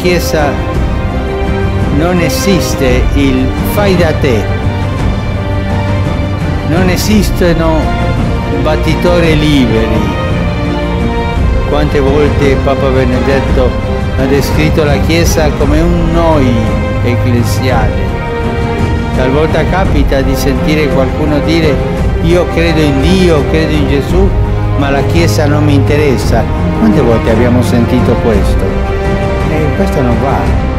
Chiesa non esiste il fai da te, non esistono battitori liberi. Quante volte Papa Benedetto ha descritto la Chiesa come un noi ecclesiale. Talvolta capita di sentire qualcuno dire: io credo in Dio, credo in Gesù, ma la Chiesa non mi interessa. Quante volte abbiamo sentito questo? E questo non va.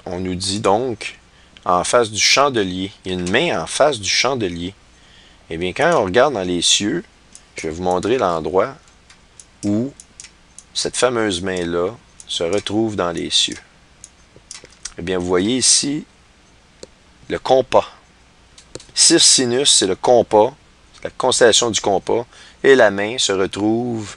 On nous dit donc, en face du chandelier, il y a une main en face du chandelier. Eh bien, quand on regarde dans les cieux, je vais vous montrer l'endroit où cette fameuse main-là se retrouve dans les cieux. Eh bien, vous voyez ici le compas. Circinus, c'est le compas, la constellation du compas, et la main se retrouve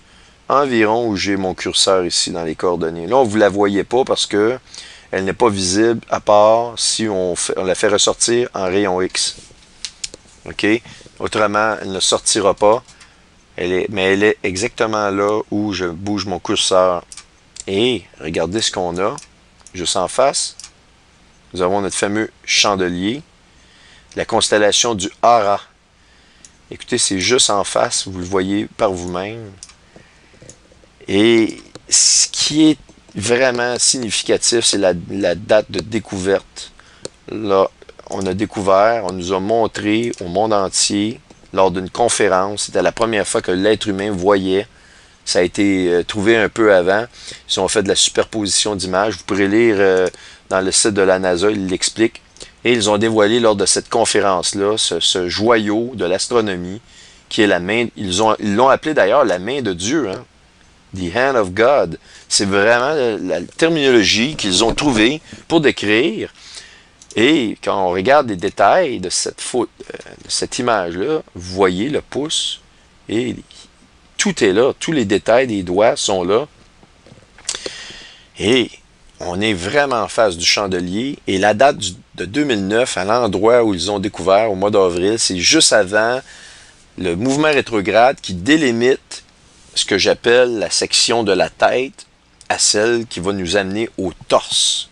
environ où j'ai mon curseur ici dans les coordonnées. Là, vous ne la voyez pas parce que elle n'est pas visible à part si on la fait ressortir en rayon X. OK? Autrement, elle ne sortira pas. Mais elle est exactement là où je bouge mon curseur. Et regardez ce qu'on a. Juste en face, nous avons notre fameux chandelier. La constellation du Hara. Écoutez, c'est juste en face. Vous le voyez par vous-même. Et ce qui est vraiment significatif, c'est la date de découverte. Là, on a découvert, on nous a montré au monde entier, lors d'une conférence, c'était la première fois que l'être humain voyait. Ça a été trouvé un peu avant. Ils ont fait de la superposition d'images. Vous pourrez lire dans le site de la NASA, ils l'expliquent. Et ils ont dévoilé lors de cette conférence-là ce joyau de l'astronomie qui est la main. Ils l'ont appelé d'ailleurs la main de Dieu, hein? The Hand of God. C'est vraiment la terminologie qu'ils ont trouvée pour décrire. Et quand on regarde les détails de cette image-là, vous voyez le pouce et tout est là. Tous les détails des doigts sont là. Et on est vraiment en face du chandelier. Et la date de 2009, à l'endroit où ils ont découvert, au mois d'avril, c'est juste avant le mouvement rétrograde qui délimite ce que j'appelle la section de la tête à celle qui va nous amener au torse.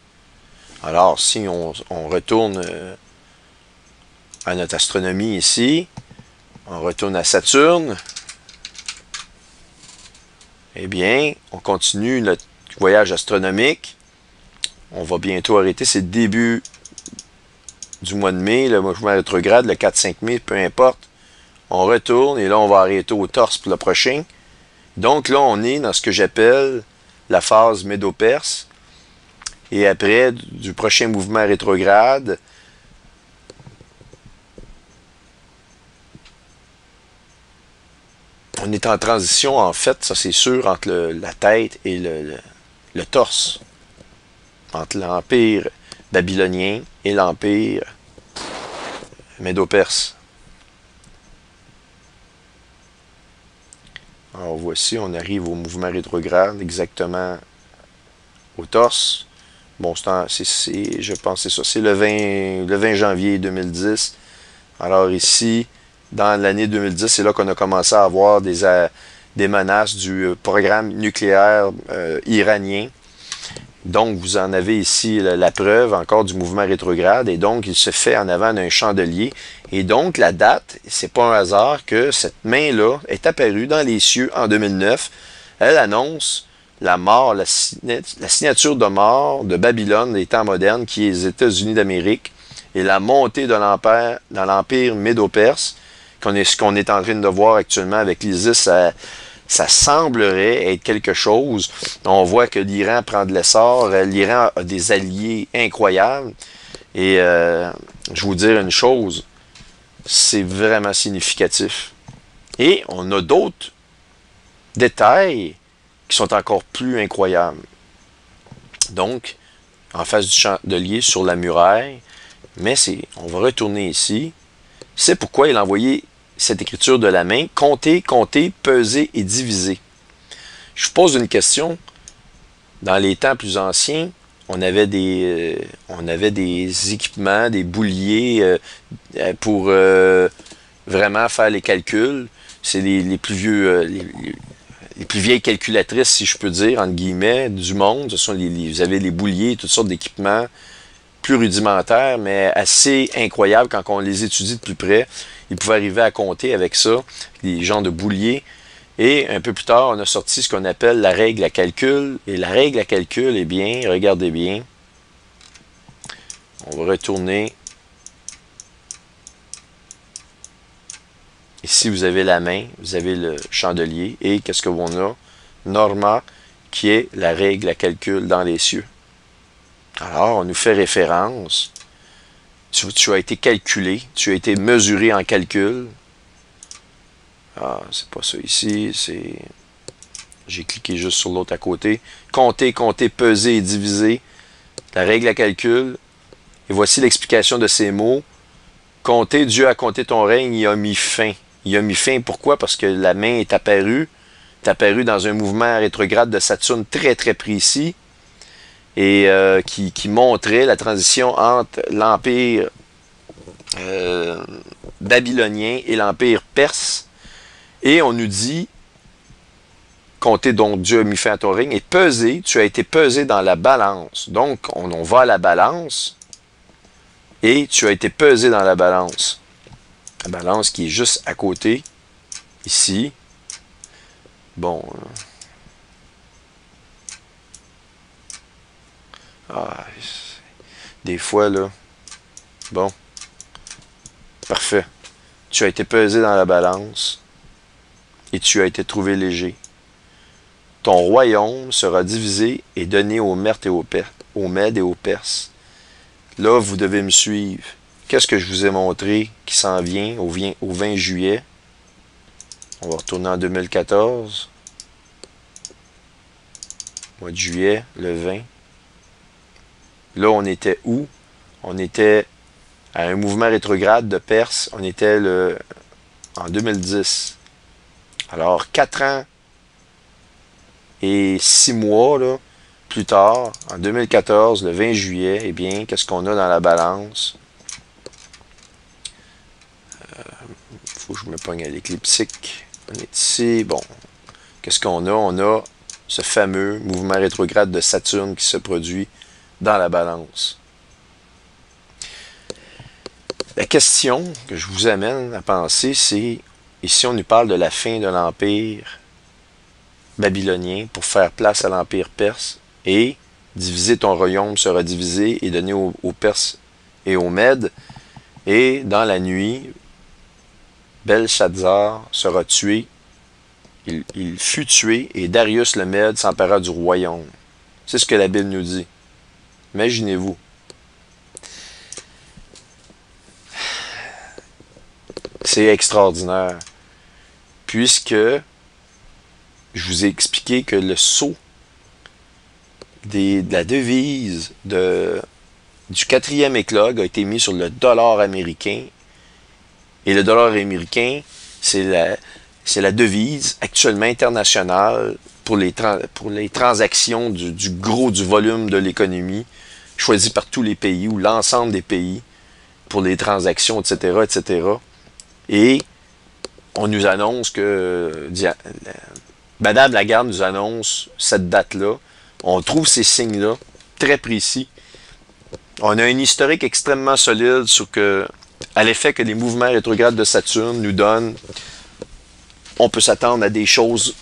Alors, si on retourne à notre astronomie ici, on retourne à Saturne, eh bien, on continue notre voyage astronomique. On va bientôt arrêter, c'est le début du mois de mai, le mouvement rétrograde, le 4-5 mai, peu importe. On retourne et là, on va arrêter au torse pour le prochain. Donc là, on est dans ce que j'appelle la phase médo-perse. Et après, du prochain mouvement rétrograde, on est en transition, en fait, ça c'est sûr, entre la tête et le torse. Entre l'empire babylonien et l'empire médo-perse. Alors voici, on arrive au mouvement rétrograde, exactement au torse. Bon, je pense que c'est ça, c'est le 20 janvier 2010. Alors ici, dans l'année 2010, c'est là qu'on a commencé à avoir des menaces du programme nucléaire iranien. Donc, vous en avez ici la preuve encore du mouvement rétrograde. Et donc, il se fait en avant d'un chandelier. Et donc, la date, c'est pas un hasard que cette main-là est apparue dans les cieux en 2009. Elle annonce la mort, la signature de mort de Babylone des temps modernes, qui est les États-Unis d'Amérique, et la montée de l'empire dans l'empire médo-perse, ce qu'on est en train de voir actuellement avec l'ISIS. Ça semblerait être quelque chose. On voit que l'Iran prend de l'essor. L'Iran a des alliés incroyables. Et je vous dire une chose, c'est vraiment significatif. Et on a d'autres détails qui sont encore plus incroyables. Donc, en face du chandelier, sur la muraille, mais on va retourner ici. C'est pourquoi il a envoyé cette écriture de la main, compter, compter, peser et diviser. Je vous pose une question. Dans les temps plus anciens, on avait des équipements, des bouliers pour vraiment faire les calculs. C'est les plus vieux, les plus vieilles calculatrices, si je peux dire, entre guillemets, du monde. Ce sont vous avez les bouliers, toutes sortes d'équipements plus rudimentaires, mais assez incroyables quand on les étudie de plus près. Ils pouvaient arriver à compter avec ça, des genres de bouliers. Et un peu plus tard, on a sorti ce qu'on appelle la règle à calcul. Et la règle à calcul, eh bien, regardez bien. On va retourner. Ici, vous avez la main, vous avez le chandelier. Et qu'est-ce qu'on a? Norma, qui est la règle à calcul dans les cieux. Alors, on nous fait référence. Tu as été calculé, tu as été mesuré en calcul. Ah, c'est pas ça ici, c'est... J'ai cliqué juste sur l'autre à côté. Compter, compter, peser et diviser. La règle à calcul. Et voici l'explication de ces mots. Compter, Dieu a compté ton règne, il a mis fin. Il a mis fin, pourquoi? Parce que la main est apparue dans un mouvement rétrograde de Saturne très très précis et qui montrait la transition entre l'empire babylonien et l'empire perse. Et on nous dit, compter donc Dieu a mis fin à ton règne, et peser, tu as été pesé dans la balance. Donc, on va à la balance, et tu as été pesé dans la balance. La balance qui est juste à côté, ici. Bon. Des fois, là. Bon. Parfait. Tu as été pesé dans la balance et tu as été trouvé léger. Ton royaume sera divisé et donné aux Mèdes et aux Perses. Là, vous devez me suivre. Qu'est-ce que je vous ai montré qui s'en vient au 20 juillet? On va retourner en 2014. Mois de juillet, le 20. Là, on était où? On était à un mouvement rétrograde de Perse. On était en 2010. Alors, 4 ans et 6 mois là, plus tard, en 2014, le 20 juillet, eh bien, qu'est-ce qu'on a dans la balance? Faut que je me pogne à l'écliptique. On est ici. Bon, qu'est-ce qu'on a? On a ce fameux mouvement rétrograde de Saturne qui se produit dans la balance. La question que je vous amène à penser, c'est, ici on nous parle de la fin de l'empire babylonien pour faire place à l'empire perse, et diviser ton royaume sera divisé et donné aux Perses et aux Mèdes, et dans la nuit, Belshazzar sera tué, il fut tué, et Darius le Mède s'empara du royaume. C'est ce que la Bible nous dit. Imaginez-vous. C'est extraordinaire. Puisque je vous ai expliqué que le sceau de la devise du 4e éclogue a été mis sur le dollar américain. Et le dollar américain, c'est la devise actuellement internationale pour les transactions du gros du volume de l'économie, choisi par tous les pays ou l'ensemble des pays pour les transactions, etc., etc. Et on nous annonce que Madame Lagarde nous annonce cette date-là. On trouve ces signes-là très précis. On a un historique extrêmement solide à l'effet que les mouvements rétrogrades de Saturne nous donnent. On peut s'attendre à des choses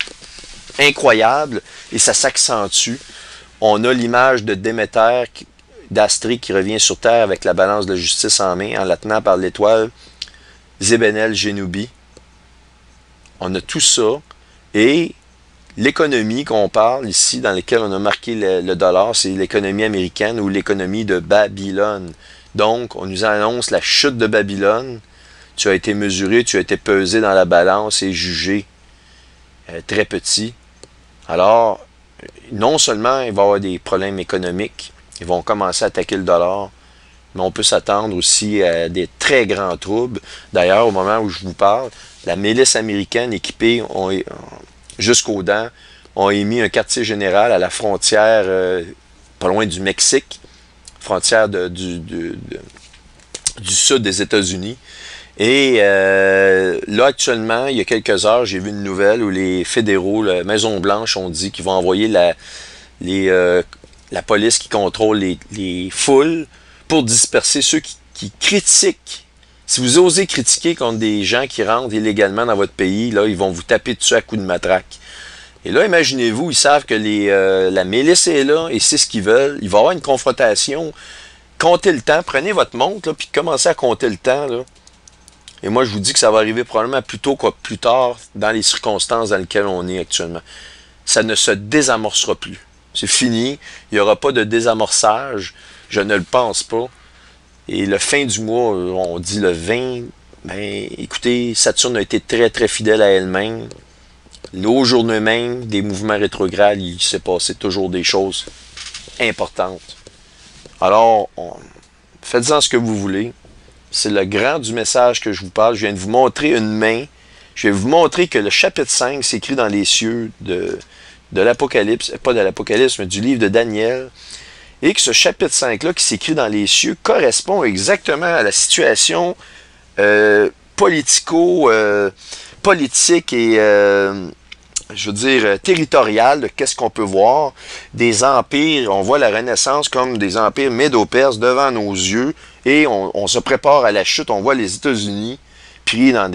incroyables et ça s'accentue. On a l'image de Déméter, d'Astrée qui revient sur Terre avec la balance de justice en main en la tenant par l'étoile Zébenel Génoubi. On a tout ça et l'économie qu'on parle ici, dans laquelle on a marqué le dollar, c'est l'économie américaine ou l'économie de Babylone. Donc, on nous annonce la chute de Babylone. Tu as été mesuré, tu as été pesé dans la balance et jugé très petit. Alors, non seulement il va y avoir des problèmes économiques, ils vont commencer à attaquer le dollar, mais on peut s'attendre aussi à des très grands troubles. D'ailleurs, au moment où je vous parle, la milice américaine équipée jusqu'aux dents ont émis un quartier général à la frontière, pas loin du Mexique, frontière du sud des États-Unis. Et là, actuellement, il y a quelques heures, j'ai vu une nouvelle où les fédéraux, la Maison-Blanche, ont dit qu'ils vont envoyer la police qui contrôle les foules pour disperser ceux qui critiquent. Si vous osez critiquer contre des gens qui rentrent illégalement dans votre pays, là, ils vont vous taper dessus à coups de matraque. Et là, imaginez-vous, ils savent que la milice est là et c'est ce qu'ils veulent. Il va y avoir une confrontation. Comptez le temps. Prenez votre montre, là, puis commencez à compter le temps, là. Et moi, je vous dis que ça va arriver probablement plus tôt que plus tard dans les circonstances dans lesquelles on est actuellement. Ça ne se désamorcera plus. C'est fini. Il n'y aura pas de désamorçage. Je ne le pense pas. Et le fin du mois, on dit le 20, ben, écoutez, Saturne a été très, très fidèle à elle-même. Au journée même des mouvements rétrogrades, il s'est passé toujours des choses importantes. Alors, faites-en ce que vous voulez. C'est le grand du message que je vous parle. Je viens de vous montrer une main. Je vais vous montrer que le chapitre 5 s'écrit dans les cieux de l'Apocalypse, pas de l'Apocalypse, mais du livre de Daniel. Et que ce chapitre 5-là qui s'écrit dans les cieux correspond exactement à la situation politique et, je veux dire, territoriale de qu'est-ce qu'on peut voir. Des empires, on voit la Renaissance comme des empires médo-perses devant nos yeux. Et on se prépare à la chute. On voit les États-Unis pris dans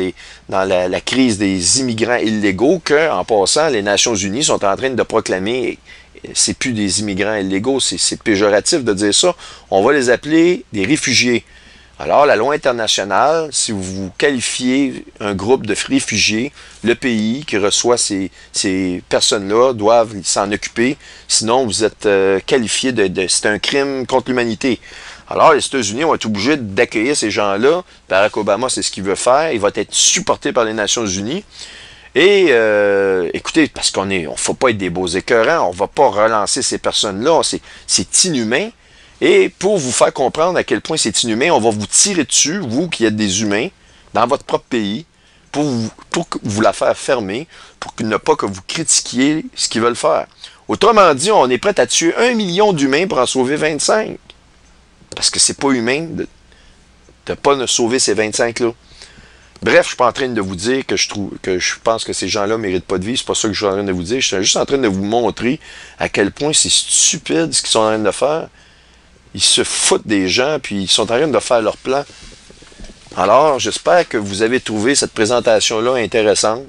la crise des immigrants illégaux que, en passant, les Nations Unies sont en train de proclamer, c'est plus des immigrants illégaux, c'est péjoratif de dire ça, on va les appeler des réfugiés. Alors, la loi internationale, si vous qualifiez un groupe de réfugiés, le pays qui reçoit ces personnes-là doivent s'en occuper, sinon vous êtes qualifié c'est un crime contre l'humanité. Alors, les États-Unis vont être obligés d'accueillir ces gens-là. Barack Obama, c'est ce qu'il veut faire. Il va être supporté par les Nations Unies. Et, écoutez, parce qu'on ne faut pas être des beaux écœurants, on ne va pas relancer ces personnes-là. C'est inhumain. Et pour vous faire comprendre à quel point c'est inhumain, on va vous tirer dessus, vous qui êtes des humains, dans votre propre pays, pour vous la faire fermer, pour ne pas que vous critiquiez ce qu'ils veulent faire. Autrement dit, on est prêt à tuer 1 million d'humains pour en sauver 25. Parce que c'est pas humain de ne pas sauver ces 25-là. Bref, je ne suis pas en train de vous dire que je pense que ces gens-là ne méritent pas de vie. C'est pas ça que je suis en train de vous dire. Je suis juste en train de vous montrer à quel point c'est stupide ce qu'ils sont en train de faire. Ils se foutent des gens, puis ils sont en train de faire leur plan. Alors, j'espère que vous avez trouvé cette présentation-là intéressante,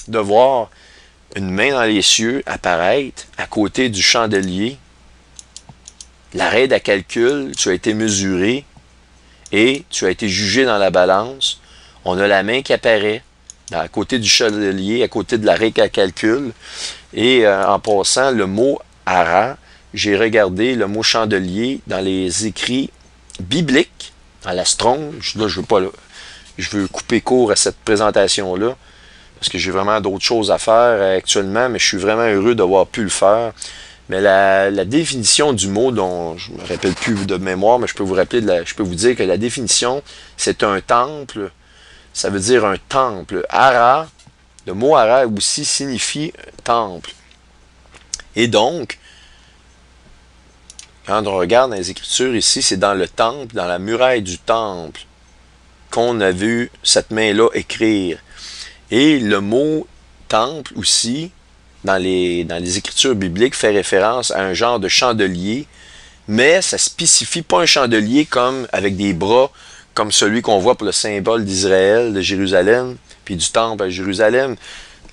de voir une main dans les cieux apparaître à côté du chandelier. La raide à calcul, tu as été mesuré et tu as été jugé dans la balance. On a la main qui apparaît à côté du chandelier, à côté de la raide à calcul. Et en passant, le mot ara, j'ai regardé le mot chandelier dans les écrits bibliques, dans la Strong. Là, je veux couper court à cette présentation-là, parce que j'ai vraiment d'autres choses à faire actuellement, mais je suis vraiment heureux d'avoir pu le faire. Mais la définition du mot, dont je ne me rappelle plus de mémoire, mais je peux vous dire que la définition, c'est un temple. Ça veut dire un temple. Ara, le mot ara aussi signifie temple. Et donc, quand on regarde dans les Écritures ici, c'est dans le temple, dans la muraille du temple, qu'on a vu cette main-là écrire. Et le mot temple aussi, dans les Écritures bibliques, fait référence à un genre de chandelier, mais ça ne spécifie pas un chandelier comme avec des bras, comme celui qu'on voit pour le symbole d'Israël, de Jérusalem, puis du temple à Jérusalem.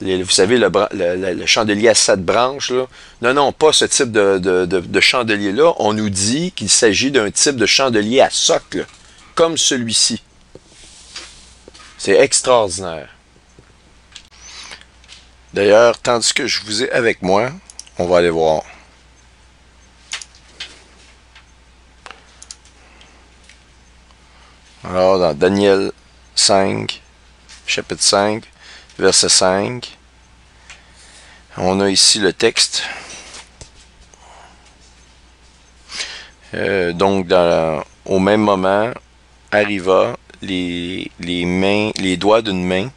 Vous savez, le chandelier à 7 branches, là. Non, pas ce type de chandelier-là. On nous dit qu'il s'agit d'un type de chandelier à socle, comme celui-ci. C'est extraordinaire. D'ailleurs, tandis que je vous ai avec moi, on va aller voir. Alors, dans Daniel 5, chapitre 5, verset 5, on a ici le texte. Donc, dans au même moment, arriva les doigts d'une main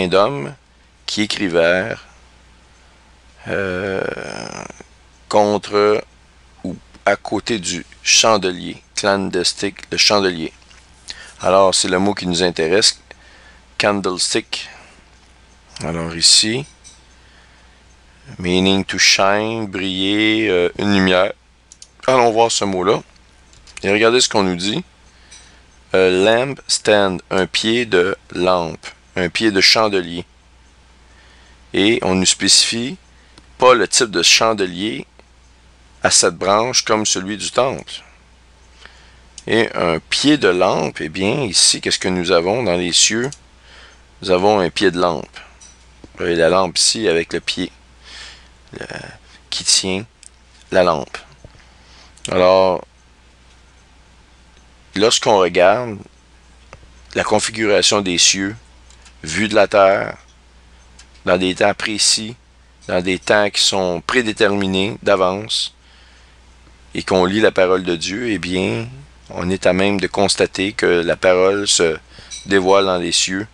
d'homme qui écrivèrent contre ou à côté du chandelier, candlestick, le chandelier. Alors c'est le mot qui nous intéresse, candlestick. Alors ici, meaning to shine, briller, une lumière. Allons voir ce mot-là. Et regardez ce qu'on nous dit. A lamp stand, un pied de lampe, un pied de chandelier. Et on nous spécifie pas le type de chandelier à cette branche comme celui du temple. Et un pied de lampe, eh bien ici, qu'est-ce que nous avons dans les cieux? Nous avons un pied de lampe. Vous voyez la lampe ici avec le pied qui tient la lampe. Alors, lorsqu'on regarde la configuration des cieux, vue de la terre, dans des temps précis, dans des temps qui sont prédéterminés d'avance, et qu'on lit la parole de Dieu, eh bien, on est à même de constater que la parole se dévoile dans les cieux.